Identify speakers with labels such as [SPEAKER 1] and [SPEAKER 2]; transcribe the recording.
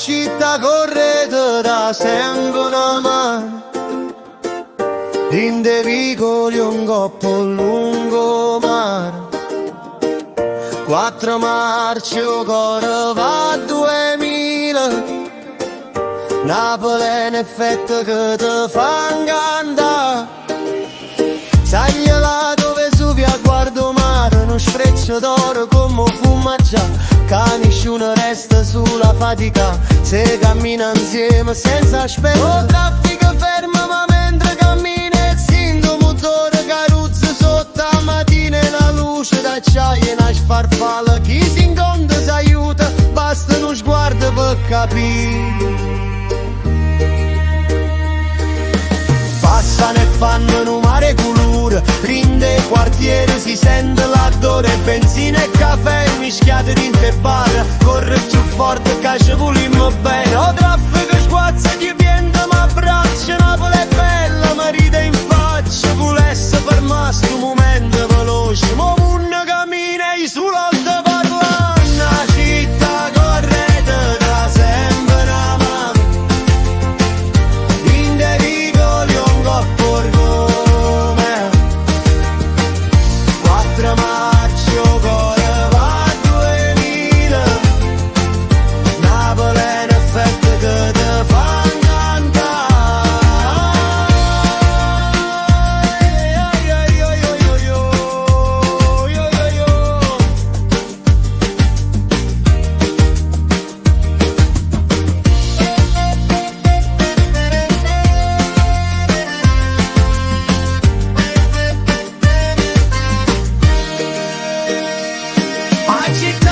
[SPEAKER 1] città correte da sempre una mano, in dei vicoli un coppo lungomare, quattro marce o cuore va a 2000, Napoli è un effetto che ti fa incantare. Sai là dove Vesuvio guardo mare, uno sfreccio d'oro come fuma già, che nessuno resta sulla fatica, se cammina insieme senza aspettare. Oh, traffico fermo ma mentre cammina e sento motore caruzza sotto la mattina e la luce d'acciaio in sfarfalla. Chi si incontra si aiuta, basta uno sguardo per capire. Passano e fanno un mare colore, rinde il quartiere, si sente l'odore, benzina e caffè mischiati in te bar, corre più forte che ci volimmo bene. O traffico sguazza di vento ma abbraccia, Napoli è bella ma ride in faccia, volesse fermare sto momento veloce, ma uno cammina e sull'alto parla, una città correte da sempre una mano, in dei vicoli un coppo orgone, quattro marce o cuore va a 2000, Napoli è un effetto che ti fa incantare. La città